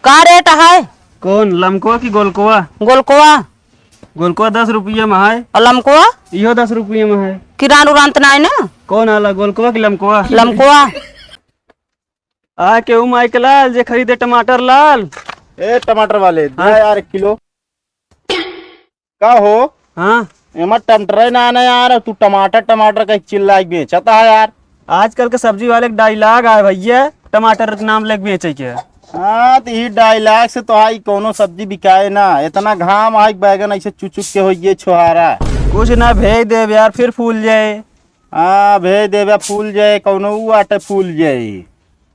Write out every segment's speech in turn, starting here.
का रेट है? कौन लमकोआ की गोलकोआ? गोलकोआ। गोलकोआ 10 रुपये में है। और लमकोआ? इहो 10 रुपये में है। किरान उरान नहीं ना? कौन आला गोलकोआ की लमकोआ? लमकोआ। आ के माइक लाल जे खरीदे टमाटर लाल। ए टमाटर वाले दे यार 1 किलो का हो। हाँ एमा टमाटर ना आना यार, तू टमाटर टमाटर का चिल्ला बेचता है यार। आजकल के सब्जी वाले डायलॉग आए भैया, टमाटर के नाम लेके बेचे के। हाँ तो ये डायलॉग से तो आई कोनो सब्जी बिकाए ना। इतना घाम आई बैगन ऐसे चुचुक के हो ये छोहारा। कुछ ना भेज दे यार, फिर फूल जाए। हाँ भेज देवे फूल जाए, कोनो ऊ आटे फूल जाए।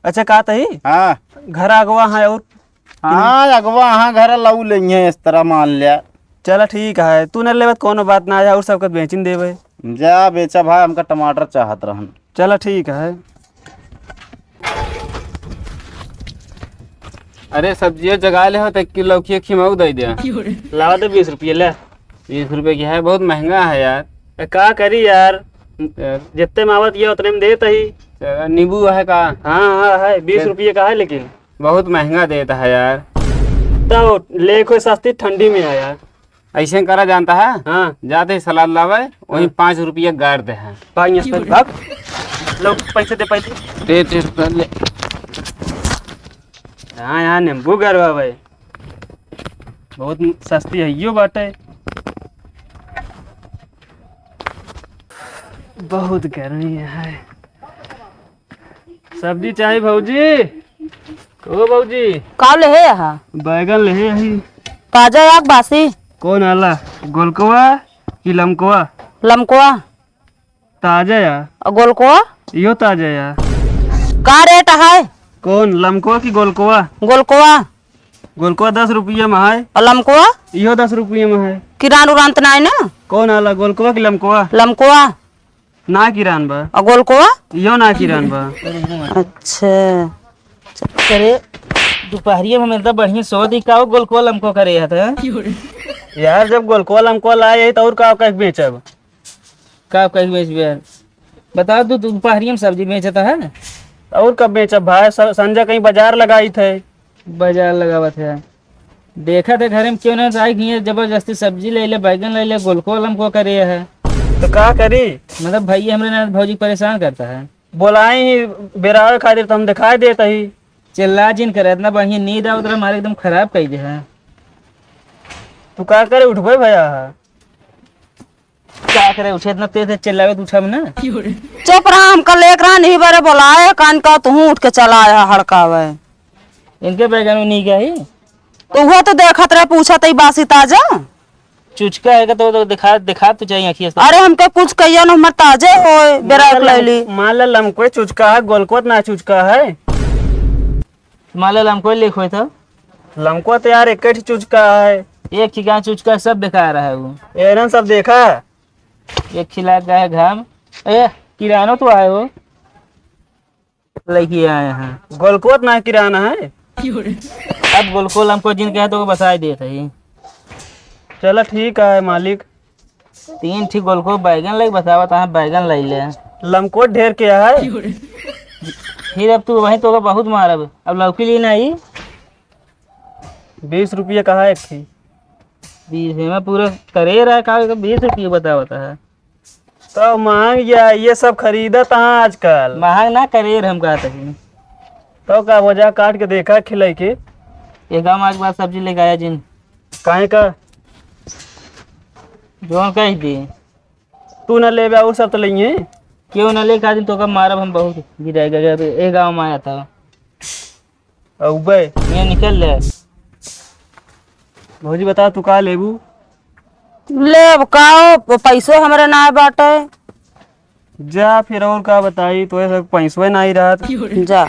अच्छा का तही हाँ घर आगवा है और हाँ अगवा हाँ घर लऊ लेंगे इस तरह मान लिया। चला ठीक है, तू न लेवत कोनो बात ना आया और सबके बेचिन देवे। जा बेचा भाई, हमका टमाटर चाहत रहन। चला ठीक है। अरे सब्जियों जगा ले हो तो 1 किलो लौकी खिमाऊ दे दिया। लावा तो 20 रुपये ले। 20 रुपए की है, बहुत महंगा है यार। का करी यार, जितने मावत ये उतने में देता ही। नींबू है का? हाँ है 20 रुपये का है, लेकिन बहुत महंगा देता है यार। तब ले कोई सस्ती ठंडी में है यार। ऐसे करा जानता है? हाँ जाते ही सलाद लावे वही 5 रुपये गाड़ दे है। भाग यहाँ से, भाग। लो पैसे दे, पैसे दे ले। हाँ यहाँ नींबू गरवा भाई, बहुत सस्ती है यो बाटे। बहुत गर्मी है। सब्जी चाहिए भौजी? ओ भौजी का ले है यहाँ? बैगन ले ही। ताजा याक बासी? कौन आला गोलकोआ की लमकोआ? लमकोआ। ताजा या? और गोलकोआ? यो ताजा या? का रेट है? कौन लमकोआ की गोलकोआ? गोलकोआ। गोलकोआ 10 रुपये में है। और लमकोआ? इहो 10 रुपये में है। किरान उरान नहीं ना? कौन आला गोलकोआ की लमकोआ? लमकोआ। ना किरान बा। और गोलकोआ? इहो ना किरान बा। अच्छा करे दोपहरिया में मिलता बढ़िया 100 दी का गोलकोआ लमको करे था। यार जब गोलकोआ लमकोआ लाए तो और का बेचब? का कहीं बेच बता दू, दोपहरिया में सब्जी बेचता है और कब बेचब भाई? संजय कहीं बाजार लगाई थे। बाजार लगावत है। देखा थे घर में क्यों ना आई घी जबरदस्ती सब्जी ले ले, बैगन ले ले, गोलकोआ लमको करे है। तो का करी? मतलब भैया हमरे ना भौजी परेशान करता है। बोलाई ही बेरावे खातिर तो हम दिखाई देता ही। चिल्ला जिन करे इतना बढ़िया नींद आ उधर हमारे एकदम खराब कर दे है। तू का करे उठबे भैया? क्या करे उठे इतना तेज चिल्लावे तो उठब ना। चुप रहा, हम कल एक रहा नहीं बारे बोलाए कान का तू उठ के चला आया हड़कावे। इनके बैगन में नहीं गया ही तो वो तो देखत रहे, पूछा तई बासी ताजा? चुचका है तो दिखा तो चाहिए आखिर। अरे हमके कुछ कहिया न, हमर ताजे होए बेराक लैली। मान ला लमकोए चुचका है, गोलकोआ ना चुचका है। मान लो हमको लिख हुए था लमकोआ तो यार एक ही चुचका है। एक खिगा चुचका सब दिखा रहा है वो। एरन सब देखा। एक खिला गया है घाम। ए किरानो तो आए हो लेके आए हैं। गोलकोआ ना किराना है। अब गोलकोल हमको जिन कहे तो बता देता ही। चला ठीक है मालिक। 3 ठीक गोलको बैगन लग बतावा तो बैगन ले ले। लमकोट ढेर क्या है? फिर अब तू वहीं तो बहुत मारब। अब लौकी लेना आई 20 रुपये का है एक थी। 20 में पूरा करे रहा का 20 रुपये बतावता है। तो मांग या ये सब खरीदत है आजकल। महंग ना करे हम कहते हैं। तो का वजह काट के देखा खिलाई के। एक गाँव आज बात सब्जी लेके आया जिन काहे का? जो कह दी तू न ले और सब तो लेंगे। क्यों न ले दिन तो कब मारब हम बहुत गिराएगा। एक गाँव में आया था अबे ये निकल ले। भौजी बता तू का लेबू? ले का पैसो हमारे ना बाटे। जा फिर और का बताई तो सब पैसवे नहीं रहा। जा।